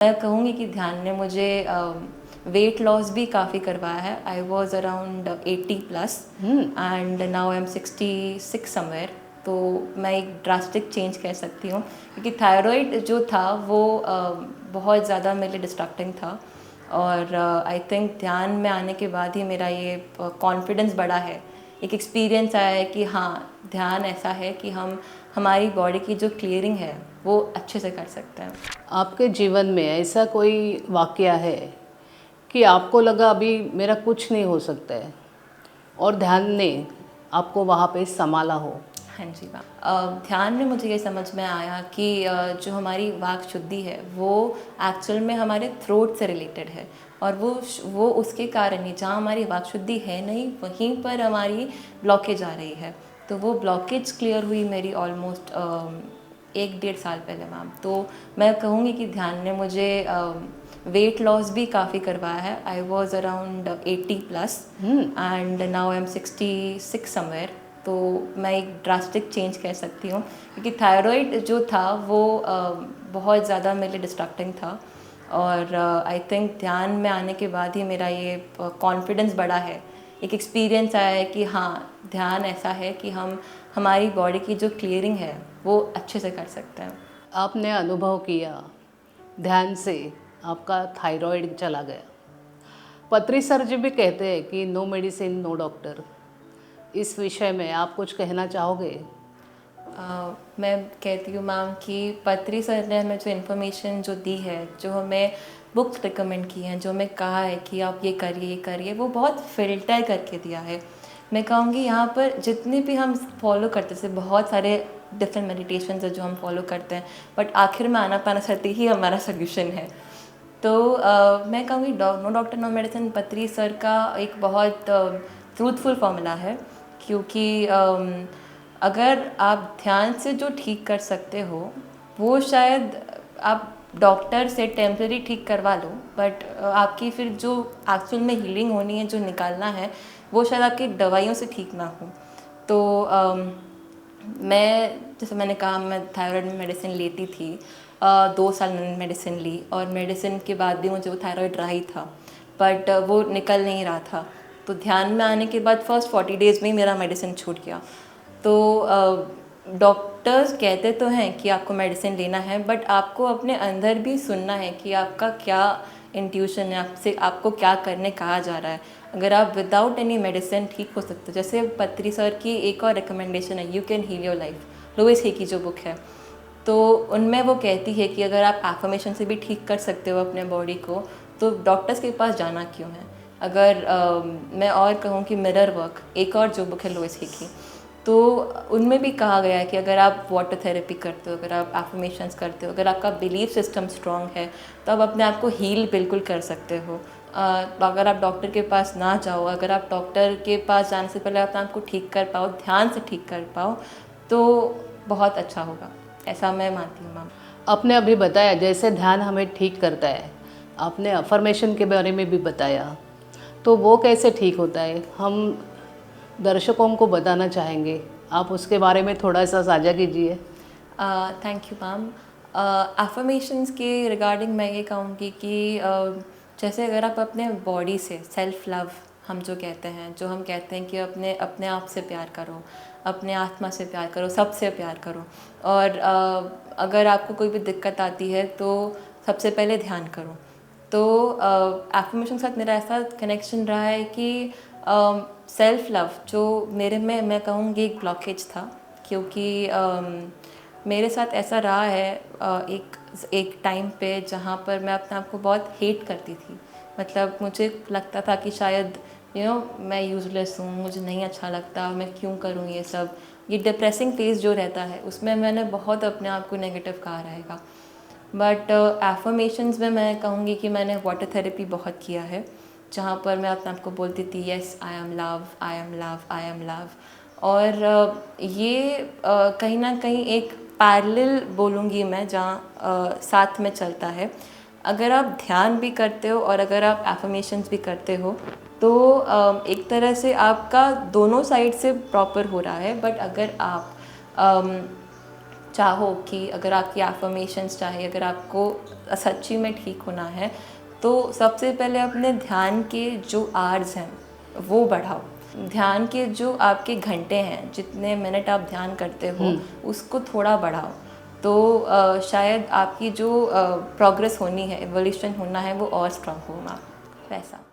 मैं कहूँगी कि ध्यान ने मुझे वेट लॉस भी काफ़ी करवाया है। I was around 80+ and now I am 66 somewhere. तो मैं एक ड्रास्टिक चेंज कह सकती हूँ, क्योंकि थायराइड जो था वो बहुत ज़्यादा मेरे लिए डिस्ट्रक्टिंग था। और आई थिंक ध्यान में आने के बाद ही मेरा ये कॉन्फिडेंस बढ़ा है, एक एक्सपीरियंस आया है कि हाँ, ध्यान ऐसा है कि हम हमारी बॉडी की जो क्लियरिंग है वो अच्छे से कर सकते हैं। आपके जीवन में ऐसा कोई वाकया है कि आपको लगा अभी मेरा कुछ नहीं हो सकता है और ध्यान ने आपको वहाँ पे संभाला हो? हाँ जी मैम, ध्यान में मुझे ये समझ में आया कि जो हमारी वाक शुद्धि है वो एक्चुअल में हमारे थ्रोट से रिलेटेड है। और वो उसके कारण ही, जहाँ हमारी वाक शुद्धि है नहीं वहीं पर हमारी ब्लॉकेज आ रही है। तो वो ब्लॉकेज क्लियर हुई मेरी ऑलमोस्ट 1-1.5 साल पहले मैम। तो मैं कहूँगी कि ध्यान ने मुझे वेट लॉस भी काफ़ी करवाया है। I was around 80+ and now I am 66 somewhere. तो मैं एक ड्रास्टिक चेंज कह सकती हूँ, क्योंकि थायराइड जो था वो बहुत ज़्यादा मेरे लिए डिस्ट्रक्टिंग था। और आई थिंक ध्यान में आने के बाद ही मेरा ये कॉन्फिडेंस बढ़ा है, एक एक्सपीरियंस आया है कि हाँ, ध्यान ऐसा है कि हम हमारी बॉडी की जो क्लियरिंग है वो अच्छे से कर सकते हैं। आपने अनुभव किया ध्यान से आपका थायराइड चला गया। पत्री सर जी भी कहते हैं कि नो मेडिसिन नो डॉक्टर। इस विषय में आप कुछ कहना चाहोगे? मैं कहती हूँ मैम कि पत्री सर ने हमें जो इन्फॉर्मेशन जो दी है, जो हमें बुक्स रिकमेंड की हैं, जो हमें कहा है कि आप ये करिए, वो बहुत फ़िल्टर करके दिया है। मैं कहूँगी यहाँ पर जितने भी हम फॉलो करते थे, बहुत सारे डिफरेंट मेडिटेशंस है जो हम फॉलो करते हैं, बट आखिर में आनापानसती ही हमारा सोल्यूशन है। तो मैं कहूँगी नो डॉक्टर नो मेडिसिन पत्री सर का एक बहुत ट्रूथफुल फॉर्मूला है। क्योंकि अगर आप ध्यान से जो ठीक कर सकते हो वो शायद आप डॉक्टर से टेम्पररी ठीक करवा लो, बट आपकी फिर जो एक्चुअल में हीलिंग होनी है, जो निकालना है, वो शायद आपकी दवाइयों से ठीक ना हो। तो मैं, जैसे मैंने कहा, मैं थायराइड में मेडिसिन लेती थी। 2 साल मैंने मेडिसिन ली और मेडिसिन के बाद भी मुझे वो थायराइड रहा ही था, बट वो निकल नहीं रहा था। तो ध्यान में आने के बाद फर्स्ट 40 डेज़ में ही मेरा मेडिसिन छूट गया। तो डॉक्टर्स कहते तो हैं कि आपको मेडिसिन लेना है, बट आपको अपने अंदर भी सुनना है कि आपका क्या इंट्यूशन है, आपसे आपको क्या करने कहा जा रहा है। अगर आप विदाउट एनी मेडिसिन ठीक हो सकते हो, जैसे पत्री सर की एक और रिकमेंडेशन है, you can heal your life, Louise Hay की जो बुक है, तो उनमें वो कहती है कि अगर आप एफर्मेशन से भी ठीक कर सकते हो अपने बॉडी को, तो डॉक्टर्स के पास जाना क्यों है। अगर मैं और कहूँ कि मिरर वर्क, एक और जो बुक है लुइस ही की, तो उनमें भी कहा गया है कि अगर आप वाटर थेरेपी करते हो, अगर आप एफर्मेशंस करते हो, अगर आपका बिलीफ सिस्टम स्ट्रॉन्ग है, तो आप अपने आप को हील बिल्कुल कर सकते हो। अगर आप डॉक्टर के पास ना जाओ, अगर आप डॉक्टर के पास जाने से पहले अपने आप को ठीक कर पाओ, ध्यान से ठीक कर पाओ, तो बहुत अच्छा होगा, ऐसा मैं मानती हूँ मैम। आपने अभी बताया जैसे ध्यान हमें ठीक करता है, आपने अफर्मेशन के बारे में भी बताया, तो वो कैसे ठीक होता है हम दर्शकों को बताना चाहेंगे। आप उसके बारे में थोड़ा सा साझा कीजिए। Thank you ma'am. एफर्मेशंस के रिगार्डिंग मैं ये कहूँगी कि जैसे अगर आप अपने बॉडी से सेल्फ लव, हम जो कहते हैं, जो हम कहते हैं कि अपने अपने आप से प्यार करो, अपने आत्मा से प्यार करो, सबसे प्यार करो। और अगर आपको कोई भी दिक्कत आती है तो सबसे पहले ध्यान करो। तो एफर्मेशन के साथ मेरा ऐसा कनेक्शन रहा है कि सेल्फ लव जो मेरे में, मैं कहूँगी, एक ब्लॉकेज था। क्योंकि मेरे साथ ऐसा रहा है एक टाइम पे जहाँ पर मैं अपने आप को बहुत हेट करती थी। मतलब मुझे लगता था कि शायद मैं यूज़लेस हूँ, मुझे नहीं अच्छा लगता, मैं क्यों करूँ ये सब। ये डिप्रेसिंग फेज जो रहता है उसमें मैंने बहुत अपने आप को नेगेटिव कहा रहेगा। बट एफर्मेशंस में मैं कहूँगी कि मैंने वाटर थेरेपी बहुत किया है, जहाँ पर मैं अपने आप को बोलती थी yes I am love, I am love, I am love. और ये कहीं ना कहीं एक पैरेलल बोलूँगी मैं, जहाँ साथ में चलता है। अगर आप ध्यान भी करते हो और अगर आप एफर्मेशंस भी करते हो, तो एक तरह से आपका दोनों साइड से प्रॉपर हो रहा है। बट अगर आप चाहो कि अगर आपकी एफर्मेशंस चाहे, अगर आपको सच्ची में ठीक होना है, तो सबसे पहले अपने ध्यान के जो आवर्स हैं वो बढ़ाओ। ध्यान के जो आपके घंटे हैं, जितने मिनट आप ध्यान करते हो, उसको थोड़ा बढ़ाओ। तो शायद आपकी जो प्रोग्रेस होनी है, एवोल्यूशन होना है, वो और स्ट्रांग होगा वैसा।